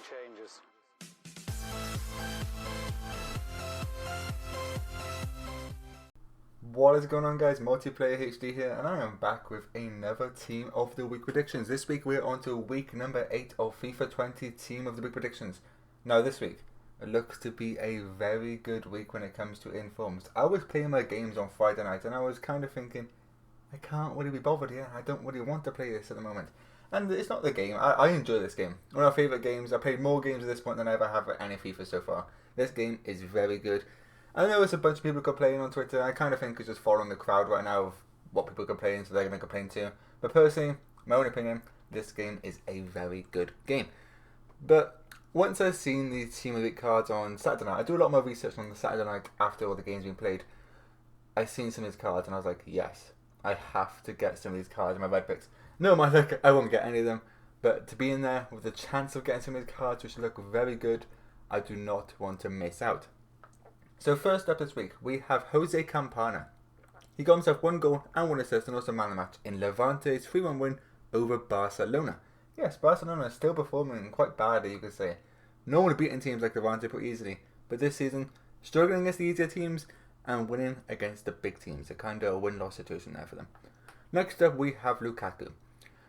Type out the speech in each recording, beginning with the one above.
changes. What is going on, guys? Multiplayer HD here, and I am back with another Team of the Week predictions. This week we're on to week number 8 of FIFA 20 Team of the Week predictions. Now this week, it looks to be a very good week when it comes to informs. I was playing my games on Friday night and I was kind of thinking, I can't really be bothered here. I don't really want to play this at the moment. And it's not the game. I enjoy this game. One of my favourite games. I played more games at this point than I ever have at any FIFA so far. This game is very good. I know there's a bunch of people complaining on Twitter. I kind of think it's just following the crowd right now of what people complain, so they're going to complain too. But personally, my own opinion, this game is a very good game. But once I've seen the Team of the Week cards on Saturday night, I do a lot more research on the Saturday night after all the games being played. I've seen some of these cards and I was like, yes, I have to get some of these cards in my red picks. No matter, I won't get any of them. But to be in there with the chance of getting some of these cards which look very good, I do not want to miss out. So first up this week, we have Jose Campaa. He got himself 1 goal and 1 assist and also man of the match in Levante's 3-1 win over Barcelona. Yes, Barcelona is still performing quite badly, you could say. Normally beating teams like Levante pretty easily, but this season, struggling against the easier teams and winning against the big teams. A kind of win-loss situation there for them. Next up, we have Lukaku.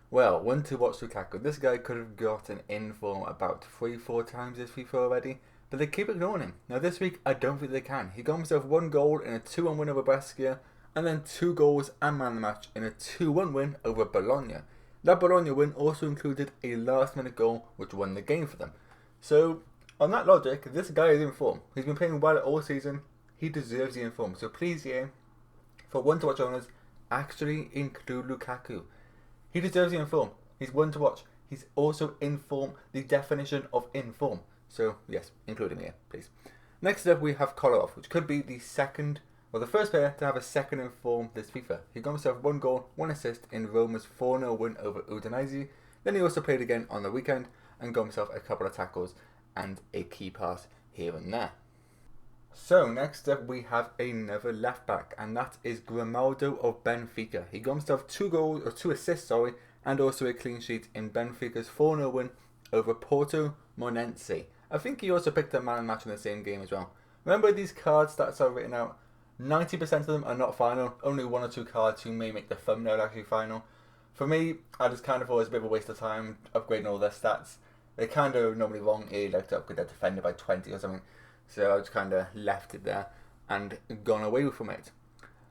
Well, one to watch Lukaku. This guy could have gotten in form about 3-4 times this FIFA already, but they keep ignoring him. Now this week, I don't think they can. He got himself 1 goal in a 2-1 win over Brescia, and then 2 goals and man of the match in a 2-1 win over Bologna. That Bologna win also included a last-minute goal which won the game for them. So, on that logic, this guy is in form. He's been playing well all season. He deserves the inform. So please, yeah, for one to watch owners, actually include Lukaku. He deserves the inform. He's one to watch. He's also in form, the definition of inform. So yes, include him here, please. Next up, we have Kolarov, which could be the first player to have a second inform this FIFA. He got himself 1 goal, 1 assist in Roma's 4-0 win over Udinese. Then he also played again on the weekend and got himself a couple of tackles and a key pass here and there. So next up we have another left back, and that is Grimaldo of Benfica. He got himself 2 assists, and also a clean sheet in Benfica's 4-0 win over Porto Monense. I think he also picked up man of the match in the same game as well. Remember, these card stats are written out. 90% of them are not final. Only 1 or 2 cards who may make the thumbnail actually final. For me, I just kind of thought it was a bit of a waste of time upgrading all their stats. They kind of normally wrong. He like to upgrade their defender by 20 or something. So I just kind of left it there and gone away from it.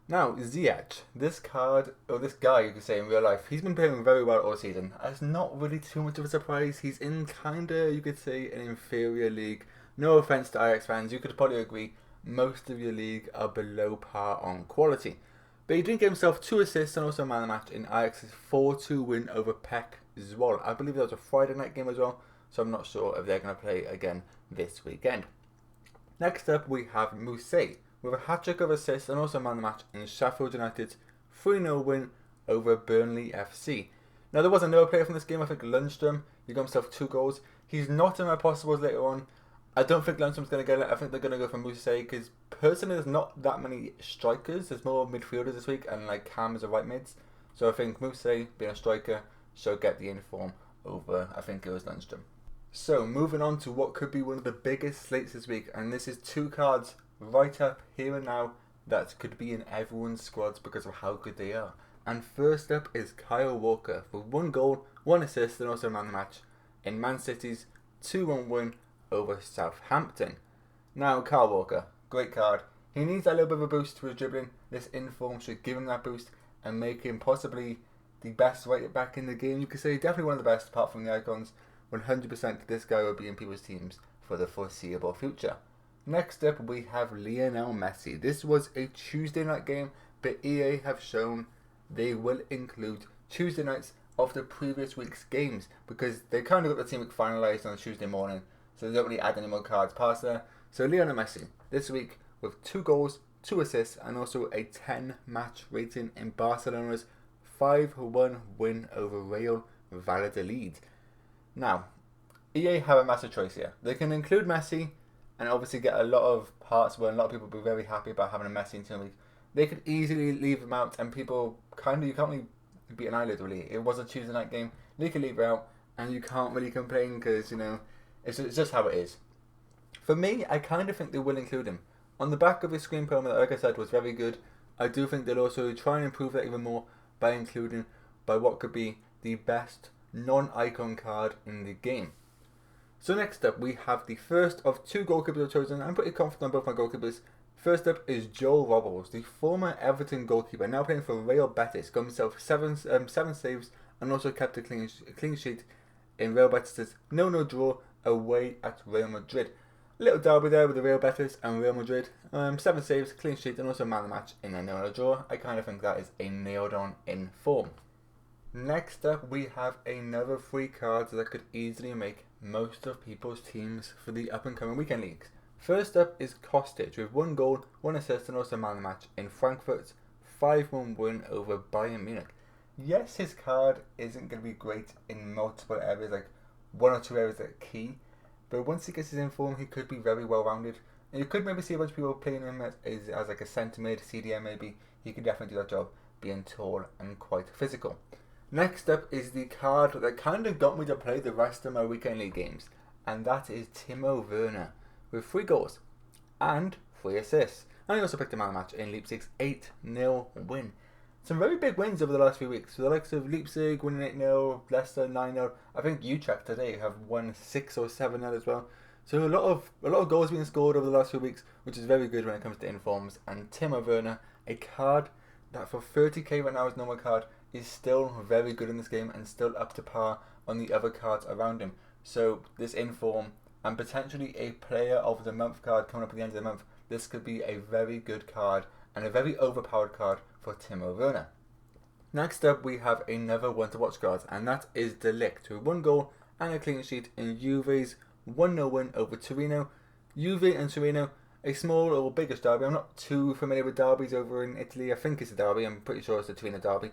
Now, Ziyech, this guy, you could say in real life, he's been playing very well all season. It's not really too much of a surprise. He's in you could say, an inferior league. No offense to Ajax fans, you could probably agree most of your league are below par on quality. But he did get himself 2 assists and also man of the match in Ajax's 4-2 win over PEC Zwolle. I believe that was a Friday night game as well, so I'm not sure if they're going to play again this weekend. Next up, we have Musa with a hat-trick of assists and also man of the match in Sheffield United's 3-0 win over Burnley FC. Now, there was another player from this game, I think Lundstrom. He got himself 2 goals. He's not in my possibles later on. I don't think Lundstrom's going to get it. I think they're going to go for Musa because personally there's not that many strikers. There's more midfielders this week and like Cam as a right mids. So I think Musa, being a striker, should get the inform over, I think it was Lundstrom. So, moving on to what could be one of the biggest slates this week, and this is 2 cards right up here and now that could be in everyone's squads because of how good they are. And first up is Kyle Walker with 1 goal, 1 assist and also man of the match in Man City's 2-1 win over Southampton. Now, Kyle Walker, great card. He needs that little bit of a boost to his dribbling. This inform should give him that boost and make him possibly the best right back in the game. You could say definitely one of the best apart from the icons. 100% this guy will be in people's teams for the foreseeable future. Next up, we have Leonel Messi. This was a Tuesday night game, but EA have shown they will include Tuesday nights of the previous week's games because they kind of got the team finalised on Tuesday morning, so they don't really add any more cards past there. So Leonel Messi, this week with 2 goals, 2 assists, and also a 10-match rating in Barcelona's 5-1 win over Real Valladolid. Now, EA have a massive choice here. They can include Messi and obviously get a lot of parts where a lot of people will be very happy about having a Messi in Team League. They could easily leave him out and people you can't really beat an eyelid really. It was a Tuesday night game. They could leave it out and you can't really complain because, It's just how it is. For me, I kind of think they will include him. On the back of his screen promo that, like I said, was very good, I do think they'll also try and improve that even more by including by what could be the best non-icon card in the game. So next up, we have the first of two goalkeepers I've chosen. I'm pretty confident on both my goalkeepers. First up is Joe Robles, the former Everton goalkeeper, now playing for Real Betis. Got himself seven saves and also kept a clean sheet in Real Betis' 0-0 draw away at Real Madrid. Little derby there with the Real Betis and Real Madrid. 7 saves, clean sheet, and also man of the match in a 0-0 draw. I kind of think that is a nailed on in form. Next up, we have another 3 cards that could easily make most of people's teams for the up and coming weekend leagues. First up is Kostic with 1 goal, 1 assist, and also man of the match in Frankfurt's 5-1 win over Bayern Munich. Yes, his card isn't going to be great in multiple areas, like 1 or 2 areas that are key. But once he gets his inform, he could be very well rounded. And you could maybe see a bunch of people playing him as like a centre mid, CDM maybe. He could definitely do that job, being tall and quite physical. Next up is the card that kind of got me to play the rest of my weekend league games. And that is Timo Verner with 3 goals and 3 assists. And he also picked a man of the match in Leipzig's 8-0 win. Some very big wins over the last few weeks. So the likes of Leipzig winning 8-0, Leicester 9-0. I think Utrecht today have won 6 or 7-0 as well. So a lot of goals being scored over the last few weeks, which is very good when it comes to informs. And Timo Verner, a card that for 30k right now is normal card, is still very good in this game and still up to par on the other cards around him. So this inform and potentially a player of the month card coming up at the end of the month, this could be a very good card and a very overpowered card for Timo Verner. Next up, we have another one to watch card, and that is De Ligt with 1 goal and a clean sheet in Juve's 1-0 win over Torino. Juve and Torino, a small or biggish derby. I'm not too familiar with derbies over in Italy. I think it's a derby. I'm pretty sure it's a Torino derby.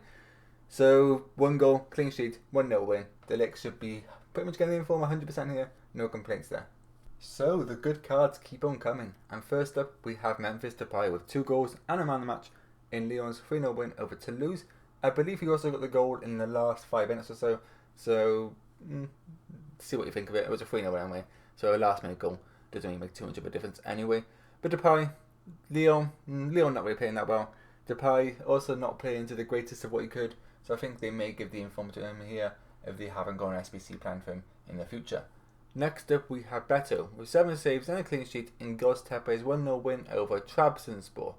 So 1 goal, clean sheet, 1-0 win. De Ligt should be pretty much getting the inform 100% here. No complaints there. So the good cards keep on coming. And first up, we have Memphis Depay with 2 goals and a man of the match in Lyon's 3-0 win over Toulouse. I believe he also got the goal in the last 5 minutes or so. So, see what you think of it. It was a 3-0 win anyway. So a last minute goal doesn't really make too much of a difference anyway. But Depay, Lyon not really playing that well. Depay also not playing to the greatest of what he could. So I think they may give the inform to him here if they haven't got an SBC plan for him in the future. Next up, we have Beto with 7 saves and a clean sheet in Göztepe's 1-0 win over Trabzonspor.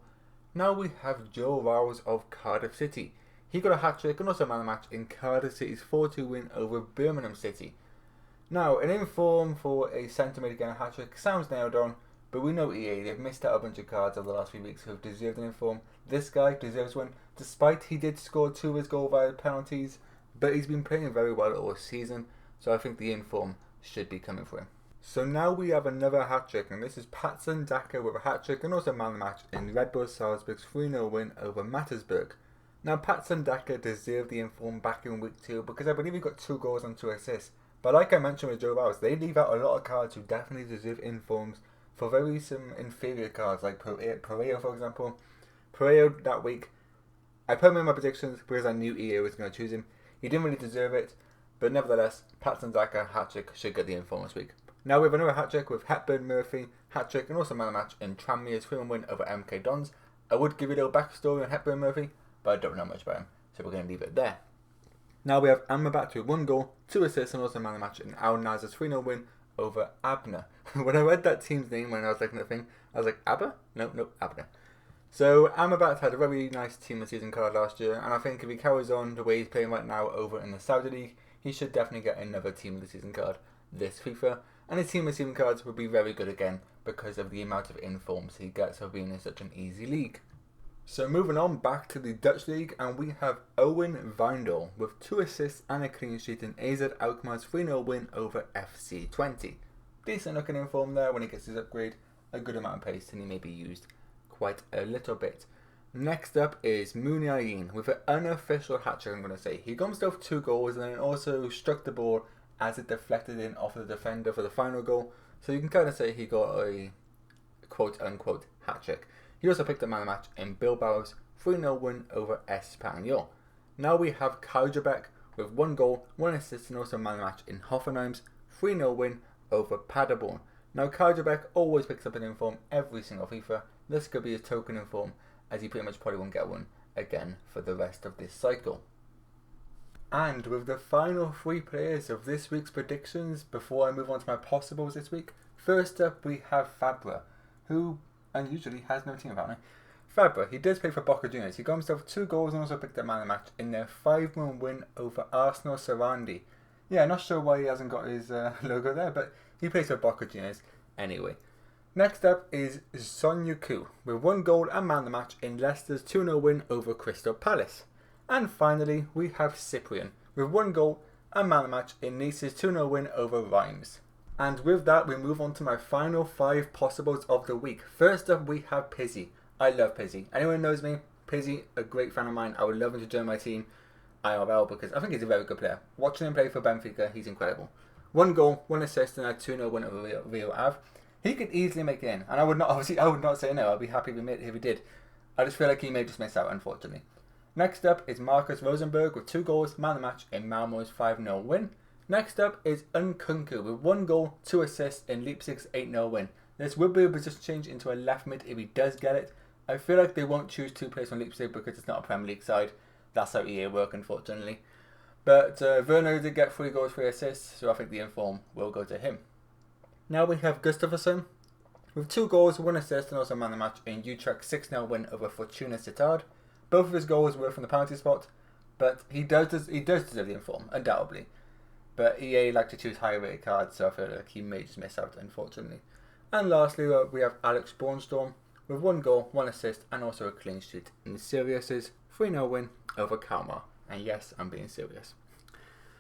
Now we have Joe Rouse of Cardiff City. He got a hat-trick and also a man of the match in Cardiff City's 4-2 win over Birmingham City. Now, an inform for a centre mid again, a hat-trick sounds nailed on, but we know EA, they've missed out a bunch of cards over the last few weeks who have deserved an inform. This guy deserves one, despite he did score 2 of his goal via penalties, but he's been playing very well all season, so I think the inform should be coming for him. So now we have another hat-trick, and this is Patson Daka with a hat-trick and also man of the match in Red Bull Salzburg's 3-0 win over Mattersburg. Now Patson Daka deserved the inform back in week 2 because I believe he got 2 goals and 2 assists. But like I mentioned with Joe Rouse, they leave out a lot of cards who definitely deserve informs for some inferior cards like Pereira, for example. Pereira that week, I put him in my predictions because I knew EA was going to choose him. He didn't really deserve it, but nevertheless, Patson Daka hat-trick should get the inform this week. Now we have another hat-trick with Hepburn Murphy, hat-trick and also man of the match in Tranmere's 3-1 win over MK Dons. I would give you a little backstory on Hepburn Murphy, but I don't know much about him, so we're going to leave it there. Now we have Amrabat with 1 goal, 2 assists and also man of the match in Al Nassr's 3-0 win over Abner. When I read that team's name when I was looking at the thing, I was like, Abba? Nope, Abner. So Amrabat had a very nice team of the season card last year, and I think if he carries on the way he's playing right now over in the Saudi League, he should definitely get another team of the season card this FIFA. And his team of the season cards would be very good again because of the amount of informs he gets for being in such an easy league. So moving on back to the Dutch League, and we have Owen Wijndal with 2 assists and a clean sheet in AZ Alkmaar's 3-0 win over FC 20. Decent looking inform there when he gets his upgrade, a good amount of pace, and he may be used quite a little bit. Next up is Muniain with an unofficial hat-trick, I'm going to say. He got himself 2 goals and then also struck the ball as it deflected in off the defender for the final goal. So you can kind of say he got a quote-unquote hat-trick. He also picked up man of the match in Bilbao's 3-0 win over Espanyol. Now we have Kajabek with 1 goal, 1 assist and also man of the match in Hoffenheim's 3-0 win over Paderborn. Now Kajabek always picks up an inform every single FIFA. This could be a token inform, as he pretty much probably won't get one again for the rest of this cycle. And with the final 3 players of this week's predictions, before I move on to my possibles this week, first up we have Fabra, who unusually has no team apparently. Fabra, he does play for Boca Juniors. He got himself 2 goals and also picked up man of the match in their 5-1 win over Arsenal Sarandi. Yeah, not sure why he hasn't got his logo there, but he plays for Boca Juniors anyway. Next up is Sonyuku, with 1 goal and man of the match in Leicester's 2-0 win over Crystal Palace. And finally, we have Cyprian, with 1 goal and man of the match in Nice's 2-0 win over Reims. And with that, we move on to my final 5 possibles of the week. First up, we have Pizzi. I love Pizzi. Anyone who knows me, Pizzi, a great fan of mine. I would love him to join my team, IRL, because I think he's a very good player. Watching him play for Benfica, he's incredible. 1 goal, 1 assist, and a 2-0 win over Real Ave. He could easily make it in, and I would not say no. I'd be happy if he did. I just feel like he may just miss out, unfortunately. Next up is Marcus Rosenberg with 2 goals, man of the match in Malmo's 5-0 win. Next up is Nkunku with 1 goal, 2 assists in Leipzig's 8-0 win. This would be a position change into a left mid if he does get it. I feel like they won't choose 2 players from Leipzig because it's not a Premier League side. That's how EA work, unfortunately. But Werner did get 3 goals, 3 assists, so I think the inform will go to him. Now we have Gustafsson with 2 goals, 1 assist, and also man of the match in Utrecht's 6-0 win over Fortuna Sittard. Both of his goals were from the penalty spot, but he does deserve the inform, undoubtedly. But EA like to choose higher rated cards, so I feel like he may just miss out, unfortunately. And lastly, we have Alex Bornstorm with 1 goal, 1 assist, and also a clean sheet in Sirius's 3-0 win over Campaa. And yes, I'm being serious.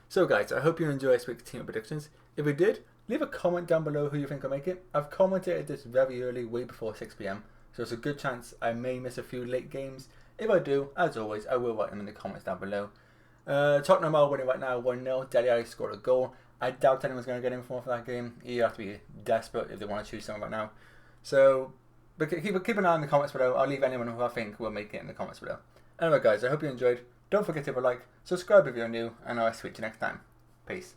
So guys, I hope you enjoyed this week's team predictions. If you did, leave a comment down below who you think will make it. I've commented this very early, way before 6 PM, so it's a good chance I may miss a few late games. If I do, as always, I will write them in the comments down below. Tottenham are winning right now 1-0. Dele Alli scored a goal. I doubt anyone's going to get in for that game. You have to be desperate if they want to choose someone right now. So, but keep an eye on the comments below. I'll leave anyone who I think will make it in the comments below. Anyway guys, I hope you enjoyed. Don't forget to leave a like, subscribe if you're new, and I'll speak to you next time. Peace.